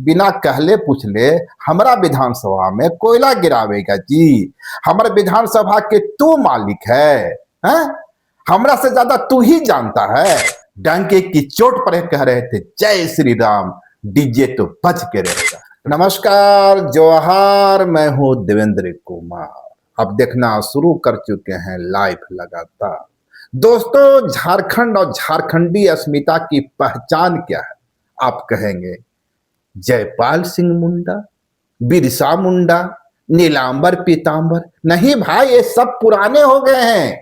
बिना कहले पूछले हमरा विधानसभा में कोयला गिरावेगा जी। हमारे विधानसभा के तू मालिक है? हमरा से ज्यादा तू ही जानता है। डंके की चोट पर कह रहे थे जय श्री राम, डीजे तो बच के रहेगा। नमस्कार, जोहार, मैं हूं देवेंद्र कुमार। अब देखना शुरू कर चुके हैं लाइव लगातार। दोस्तों, झारखंड और झारखंडी अस्मिता की पहचान क्या है? आप कहेंगे जयपाल सिंह मुंडा, बिरसा मुंडा, नीलांबर पीतांबर। नहीं भाई, ये सब पुराने हो गए हैं।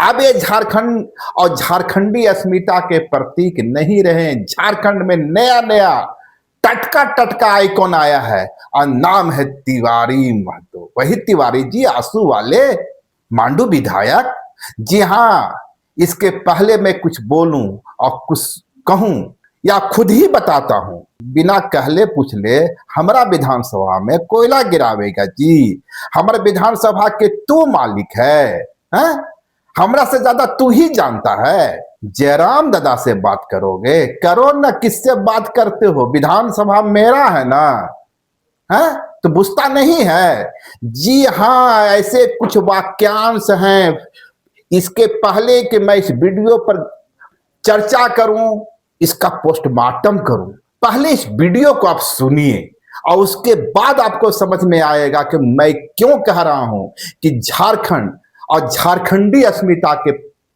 अब ये झारखंड और झारखंडी अस्मिता के प्रतीक नहीं रहे। झारखंड में नया नया टटका टटका आइकॉन आया है और नाम है तिवारी महतो। वही तिवारी जी, आंसू वाले मांडू विधायक। जी हाँ, इसके पहले मैं कुछ बोलूं और कुछ कहूं या खुद ही बताता हूं, बिना कहले पूछले हमरा विधानसभा में कोयला गिरावेगा जी। हमारे विधानसभा के तू मालिक है? हमरा से ज्यादा तू ही जानता है। जयराम दादा से बात करोगे, करो ना। किससे बात करते हो? विधानसभा मेरा है ना, है तो बुझता नहीं है। जी हाँ, ऐसे कुछ वाक्यांश हैं। इसके पहले कि मैं इस वीडियो पर चर्चा करूं, इसका पोस्टमार्टम करूं, पहले इस वीडियो को आप सुनिए और उसके बाद आपको समझ में आएगा कि मैं क्यों कह रहा हूं कि झारखंड और झारखंडी अस्मिता के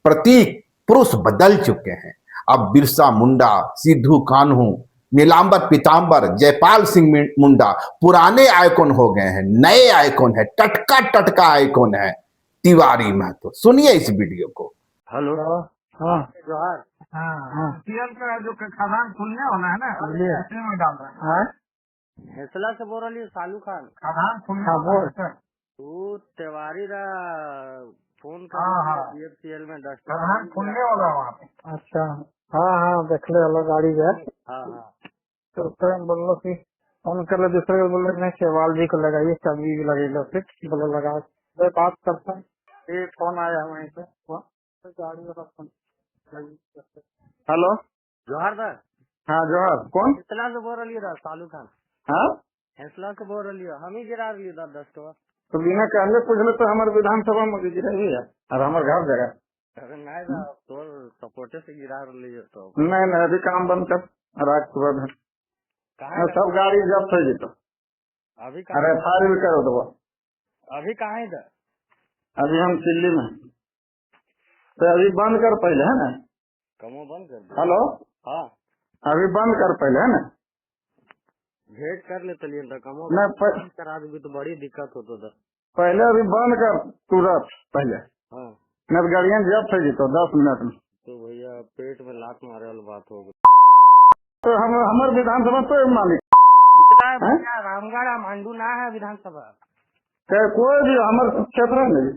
प्रतीक पुरुष बदल चुके हैं। अब बिरसा मुंडा, सिद्धू कान्हू, नीलांबर पीतांबर, जयपाल सिंह मुंडा पुराने आइकॉन हो गए हैं। नए आइकॉन है, टटका टटका आइकॉन है तिवारी महतो। सुनिए इस वीडियो को। हेलो। हाँ जोहार। हाँ सीएम का जो खदान खुलने होना है ना, बोलिए। ऐसे में डाल रहे हैं। हाँ हेसला से बोल रही सालू खान। खदान खुलने हाँ, बोल। तू तिवारी रा फोन हाँ, हाँ। कर बीएफसीएल में खदान खुलने वाला है वहाँ पे। अच्छा हाँ हाँ देख ले अलग गाड़ी है हाँ हाँ तो तुरंत बोल लो कि फोन कर लो, दूसरे को बोल लो नहीं सेवाल जी को लगाइए, चाबी भी लगे लो, फिर बोलो लगा मैं बात करता हूँ। ये फोन आया वहीं से तो गाड़ी वाला फोन। हेलो जोहार सर। हाँ जोहार, कौन? हेसला से बोल रही था सालू खान। हाँ हेसला से बोल रही हम ही गिरा रही था 10 टका। तो बिना कहले पूछले तो हमारे विधानसभा में गिरी है और हमारे घर जगह। अरे नहीं था, तोर सपोर्टे से गिरा रही है तो। नहीं नहीं, अभी काम बंद कर, रात सुबह में कहाँ सब गाड़ी जब्त हो जीतो। अभी अरे कहाँ फायर भी करो दो। अभी कहाँ है इधर? अभी हम दिल्ली में, तो अभी बंद कर पहले, है ना? कमो बंद कर दे। हेलो, हाँ, अभी बंद कर पहले, है ना? भेंट कर ले चलिए तो कमो नहीं, बंद करा दोगे तो बड़ी दिक्कत होता था। पहले अभी बंद कर तुरंत पहले, हाँ नहीं तो गाड़ियाँ जब्त हो जीतो 10 मिनट में। तो भैया पेट में लात मारे वाली बात हो गई। तो हम हमारे विधानसभा तो मालिक हैं? रामगढ़ मांडू ना है विधानसभा। कोई भी हमारे क्षेत्र में नहीं।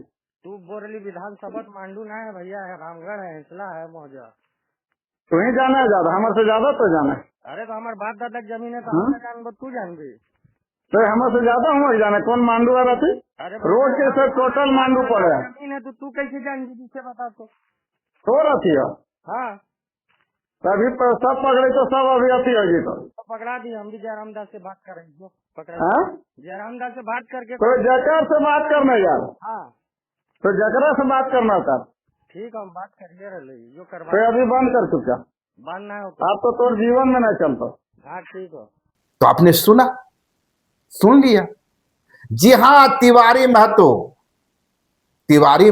तू बोरली विधानसभा तो मांडू ना है भैया, है रामगढ़ है, हिसला है, मौजा। तू ही जाना है ज्यादा, हमारे से ज्यादा तो जाना है। अरे तो हमारे बाप दादा की जमीन है तो हाँ? हम जान तू जान गई। तो हमारे से ज्यादा हमारे जाना है। कौन मांडू वाला थी? अरे रोड के सर टोटल मांडू पड़े है। जमीन है तो तू कैसे जान गई? जिससे बता तो रही है हाँ अभी सब पकड़े तो सब अभी अति होगी तो पकड़ा दी। हम भी जयराम दास से बात करेंगे, पकड़ा हाँ? जयराम दास से बात करके। तो जकर से बात करना यार, हाँ तो जकरा से बात करना था। ठीक है, हम बात करिए रहे जो करवा तो अभी बंद कर चुका, बंद ना हो। आप तो जीवन में नहीं चलता। हाँ ठीक है। तो आपने सुना, सुन लिया। जी हाँ, तिवारी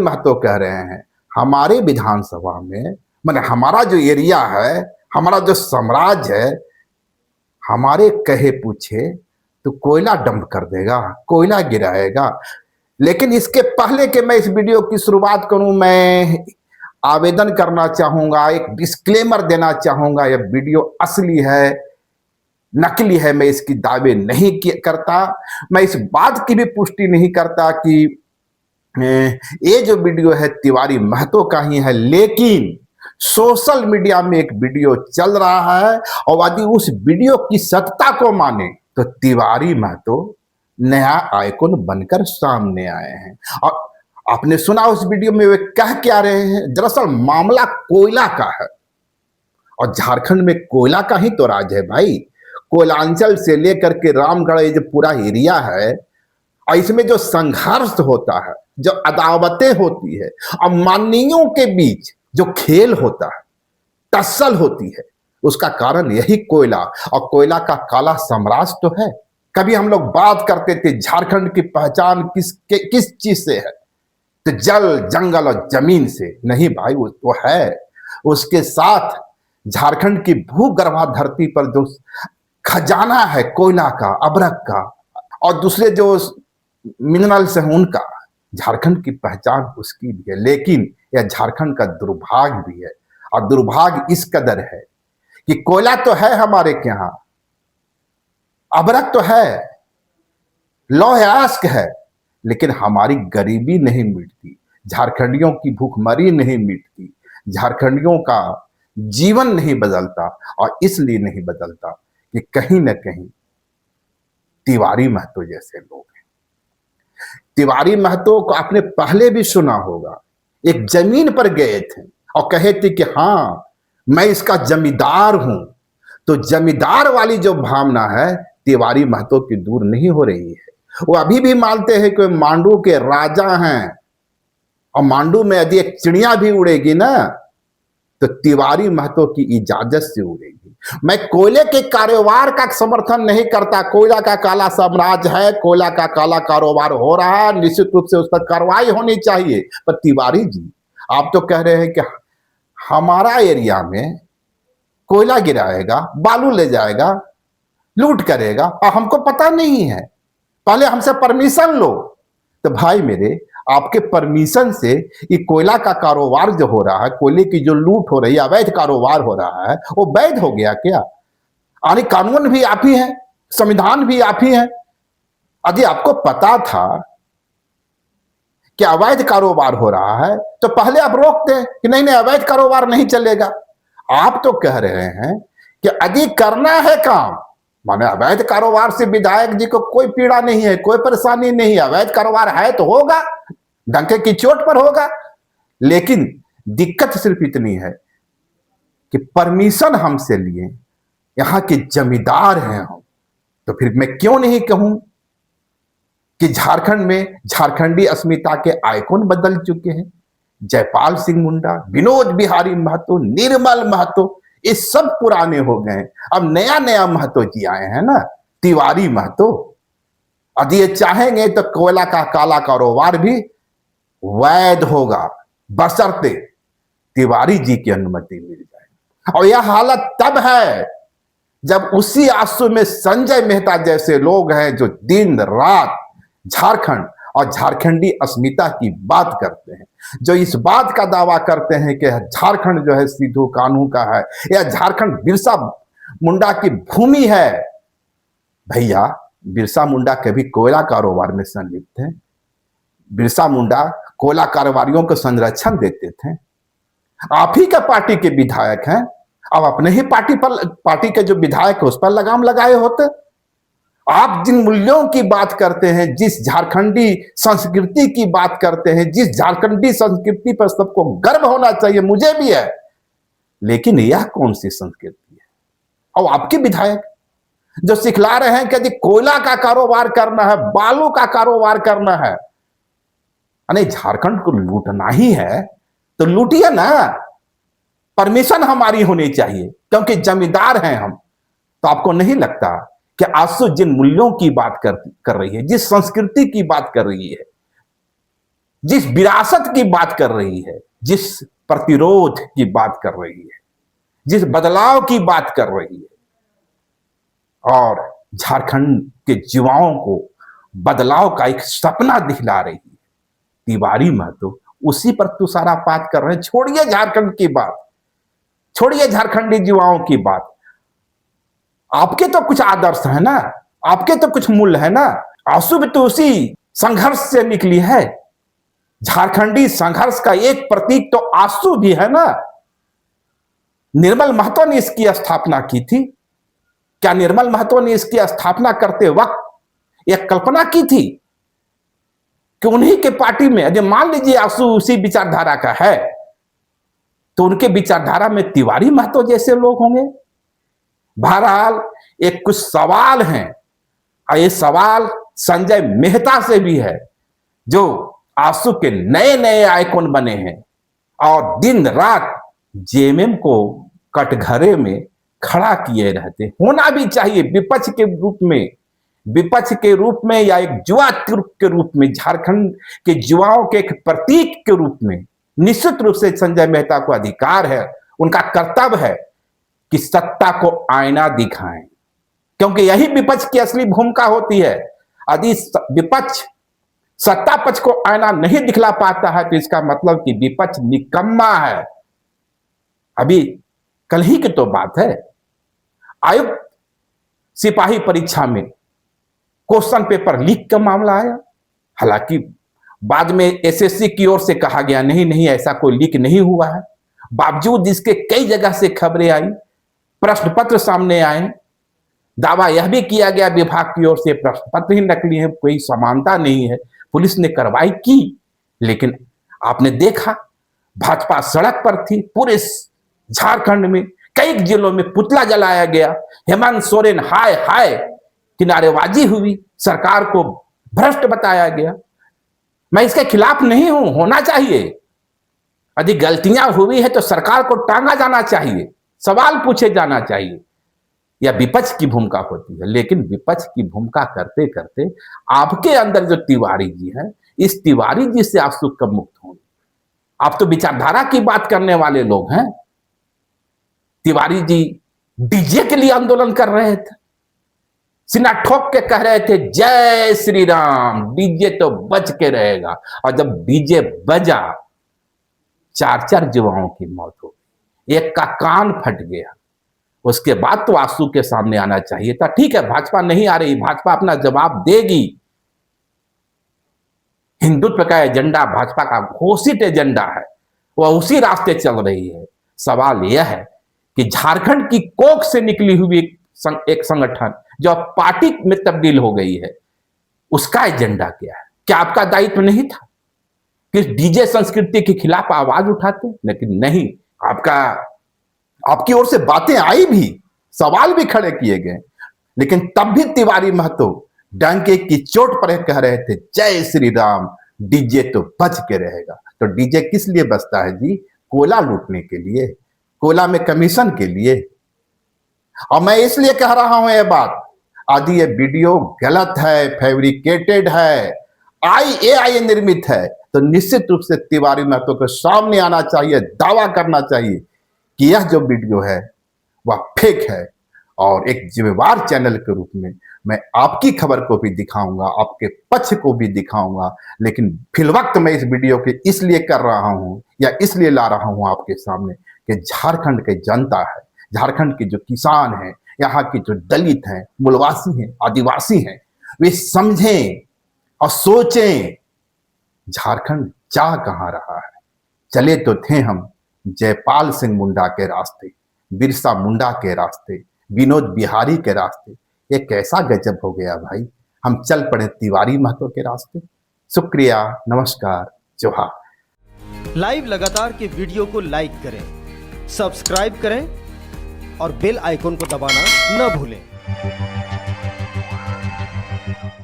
महतो कह रहे हैं हमारे विधानसभा में, माने हमारा जो एरिया है, हमारा जो साम्राज्य है, हमारे कहे पूछे तो कोयला डंप कर देगा, कोयला गिराएगा। लेकिन इसके पहले कि मैं इस वीडियो की शुरुआत करूं, मैं आवेदन करना चाहूंगा, एक डिस्क्लेमर देना चाहूंगा। यह वीडियो असली है, नकली है, मैं इसकी दावे नहीं करता। मैं इस बात की भी पुष्टि नहीं करता कि ये जो वीडियो है तिवारी महतो का ही है। लेकिन सोशल मीडिया में एक वीडियो चल रहा है और यदि उस वीडियो की सत्यता को माने तो तिवारी महतो नया आइकॉन बनकर सामने आए हैं। और आपने सुना उस वीडियो में वे कह क्या रहे हैं। दरअसल मामला कोयला का है और झारखंड में कोयला का ही तो राज है भाई। कोयलांचल से लेकर के रामगढ़ ये जो पूरा एरिया है, और इसमें जो संघर्ष होता है, जो अदावतें होती है और माननीयों के बीच जो खेल होता है, टस्सल होती है, उसका कारण यही कोयला और कोयला का काला साम्राज्य तो है। कभी हम लोग बात करते थे झारखंड की पहचान किस चीज से है, तो जल, जंगल और जमीन से। नहीं भाई, वो है, उसके साथ झारखंड की भूगर्भा धरती पर जो खजाना है कोयला का, अबरक का और दूसरे जो मिनरल्स हैं उनका, झारखंड की पहचान उसकी भी है। लेकिन यह झारखंड का दुर्भाग्य भी है, और दुर्भाग्य इस कदर है कि कोयला तो है हमारे के यहाँ, अबरक तो है, लौह अयस्क है, लेकिन हमारी गरीबी नहीं मिटती, झारखंडियों की भूखमरी नहीं मिटती, झारखंडियों का जीवन नहीं बदलता। और इसलिए नहीं बदलता कि कहीं ना कहीं तिवारी महतो जैसे लोग हैं। तिवारी महतो को आपने पहले भी सुना होगा, एक जमीन पर गए थे और कहे थे कि हाँ मैं इसका जमींदार हूं। तो जमींदार वाली जो भावना है तिवारी महतो की दूर नहीं हो रही है। वो अभी भी मानते हैं कि मांडू के राजा हैं, और मांडू में यदि एक चिड़िया भी उड़ेगी ना तो तिवारी महतो की इजाजत से उड़ेगी। मैं कोयले के कारोबार का समर्थन नहीं करता, कोयला का काला साम्राज्य है, कोयला का काला कारोबार हो रहा है, निश्चित रूप से उस पर कार्रवाई होनी चाहिए। पर तिवारी जी, आप तो कह रहे हैं कि हमारा एरिया में कोयला गिराएगा, बालू ले जाएगा, लूट करेगा, और हमको पता नहीं है, पहले हमसे परमिशन लो। तो भाई मेरे, आपके परमिशन से ये कोयला का कारोबार जो हो रहा है, कोयले की जो लूट हो रही है, अवैध कारोबार हो रहा है, वो वैध हो गया क्या? यानी कानून भी आप ही है, संविधान भी आप ही है। यदि आपको पता था कि अवैध कारोबार हो रहा है तो पहले आप रोकते कि नहीं नहीं अवैध कारोबार नहीं चलेगा। आप तो कह रहे हैं कि यदि करना है काम, माने अवैध कारोबार से विधायक जी को कोई पीड़ा नहीं है, कोई परेशानी नहीं है, अवैध कारोबार है तो होगा, डंके की चोट पर होगा। लेकिन दिक्कत सिर्फ इतनी है कि परमिशन हमसे लिए, यहां के जमींदार हैं हम, तो फिर मैं क्यों नहीं कहूं कि झारखंड में झारखंडी अस्मिता के आइकॉन बदल चुके हैं। जयपाल सिंह मुंडा, विनोद बिहारी महतो, निर्मल महतो, ये सब पुराने हो गए, अब नया नया महतो जी आए हैं ना, तिवारी महतो। यदि ये चाहेंगे तो कोयला का काला कारोबार भी वैध होगा, बशर्ते तिवारी जी की अनुमति मिल जाए। और यह हालत तब है जब उसी आंसू में संजय मेहता जैसे लोग हैं जो दिन रात झारखंड और झारखंडी अस्मिता की बात करते हैं, जो इस बात का दावा करते हैं कि झारखंड जो है सिद्धू कान्हू का है, या झारखंड बिरसा मुंडा की भूमि है। भैया, बिरसा मुंडा कभी कोयला कारोबार में संलिप्त थे? बिरसा मुंडा कोयला कारोबारियों को संरक्षण देते थे? आप ही का पार्टी के विधायक हैं, अब अपने ही पार्टी के जो विधायक है उस पर लगाम लगाए होते। आप जिन मूल्यों की बात करते हैं, जिस झारखंडी संस्कृति की बात करते हैं, जिस झारखंडी संस्कृति पर सबको गर्व होना चाहिए, मुझे भी है, लेकिन यह कौन सी संस्कृति है? और आपके विधायक जो सिखला रहे हैं कि यदि कोयला का कारोबार करना है, बालू का कारोबार करना है, अरे झारखंड को लूटना ही है तो लूटिए ना, परमिशन हमारी होनी चाहिए क्योंकि जमींदार हैं हम। तो आपको नहीं लगता कि आंसू जिन मूल्यों की बात कर रही है, जिस संस्कृति की बात कर रही है, जिस विरासत की बात कर रही है, जिस प्रतिरोध की बात कर रही है, जिस बदलाव की बात कर रही है, और झारखंड के युवाओं को बदलाव का एक सपना दिखला रही है, तिवारी महतो उसी पर तुषारापात कर रहे हैं। छोड़िए झारखंड की बात, छोड़िए झारखंडी युवाओं की बात, आपके तो कुछ आदर्श है ना, आपके तो कुछ मूल्य है ना। आंसू भी तो उसी संघर्ष से निकली है। झारखंडी संघर्ष का एक प्रतीक तो आंसू भी है ना। निर्मल महतो ने इसकी स्थापना की थी। क्या निर्मल महतो ने इसकी स्थापना करते वक्त यह कल्पना की थी कि उन्हीं के पार्टी में, यदि मान लीजिए आंसू उसी विचारधारा का है, तो उनके विचारधारा में तिवारी महतो जैसे लोग होंगे? बहरहाल एक कुछ सवाल हैं, और ये सवाल संजय मेहता से भी है, जो आंसू के नए नए आइकॉन बने हैं और दिन रात जेएमएम को कटघरे में खड़ा किए रहते। होना भी चाहिए विपक्ष के रूप में, विपक्ष के रूप में या एक युवा के रूप में, झारखंड के युवाओं के एक प्रतीक के रूप में निश्चित रूप से संजय मेहता को अधिकार है, उनका कर्तव्य है कि सत्ता को आईना दिखाएं, क्योंकि यही विपक्ष की असली भूमिका होती है। यदि विपक्ष सत्ता पक्ष को आईना नहीं दिखला पाता है तो इसका मतलब कि विपक्ष निकम्मा है। अभी कल ही की तो बात है, आयुक्त सिपाही परीक्षा में क्वेश्चन पेपर लीक का मामला आया। हालांकि बाद में एसएससी की ओर से कहा गया नहीं ऐसा कोई लीक नहीं हुआ है, बावजूद इसके कई जगह से खबरें आई, प्रश्न पत्र सामने आए, दावा यह भी किया गया विभाग की ओर से प्रश्न पत्र ही नकली है, कोई समानता नहीं है। पुलिस ने कार्रवाई की, लेकिन आपने देखा भाजपा सड़क पर थी, पूरे झारखंड में कई जिलों में पुतला जलाया गया, हेमंत सोरेन हाय हाय किनारेबाजी हुई, सरकार को भ्रष्ट बताया गया। मैं इसके खिलाफ नहीं हूं, होना चाहिए, यदि गलतियां हुई है तो सरकार को टांगा जाना चाहिए, सवाल पूछे जाना चाहिए, या विपक्ष की भूमिका होती है। लेकिन विपक्ष की भूमिका करते करते आपके अंदर जो तिवारी जी है, इस तिवारी जी से आप सुख कब मुक्त होंगे? आप तो विचारधारा की बात करने वाले लोग हैं। तिवारी जी डीजे के लिए आंदोलन कर रहे थे, सीना ठोक के कह रहे थे जय श्री राम, डीजे तो बच के रहेगा, और जब डीजे बजा 4 युवाओं की मौत हो गई, एक का कान फट गया। उसके बाद तो आंसू के सामने आना चाहिए था। ठीक है, भाजपा नहीं आ रही, भाजपा अपना जवाब देगी। हिंदुत्व का एजेंडा भाजपा का घोषित एजेंडा है, वह उसी रास्ते चल रही है। सवाल यह है कि झारखंड की कोख से निकली हुई एक संगठन जो अब पार्टी में तब्दील हो गई है, उसका एजेंडा क्या है? क्या आपका दायित्व नहीं था कि डीजे संस्कृति के खिलाफ आवाज उठाते? लेकिन नहीं, आपकी ओर से बातें आई भी, सवाल भी खड़े किए गए, लेकिन तब भी तिवारी महतो डंके की चोट पर कह रहे थे जय श्री राम, डीजे तो बच के रहेगा। तो डीजे किस लिए बचता है जी? कोयला लूटने के लिए, कोयला में कमीशन के लिए। और मैं इसलिए कह रहा हूं यह बात, यदि ये वीडियो गलत है, फैब्रिकेटेड है, AI निर्मित है, तो निश्चित रूप से तिवारी महतो को सामने आना चाहिए, दावा करना चाहिए कि यह जो वीडियो है वह फेक है। और एक जिम्मेवार चैनल के रूप में मैं आपकी खबर को भी दिखाऊंगा, आपके पक्ष को भी दिखाऊंगा, लेकिन फिलवक्त मैं इस वीडियो के इसलिए कर रहा हूं या इसलिए ला रहा हूं आपके सामने कि झारखंड के जनता है, झारखंड के जो किसान हैं, यहाँ के जो दलित हैं, मूलवासी हैं, आदिवासी हैं, वे समझें और सोचें झारखंड जा कहां रहा है। चले तो थे हम जयपाल सिंह मुंडा के रास्ते, बिरसा मुंडा के रास्ते, विनोद बिहारी के रास्ते, ये कैसा गजब हो गया भाई, हम चल पड़े तिवारी महतो के रास्ते। शुक्रिया, नमस्कार, जोहार। लाइव लगातार के वीडियो को लाइक करें, सब्सक्राइब करें और बेल आइकन को दबाना न भूलें।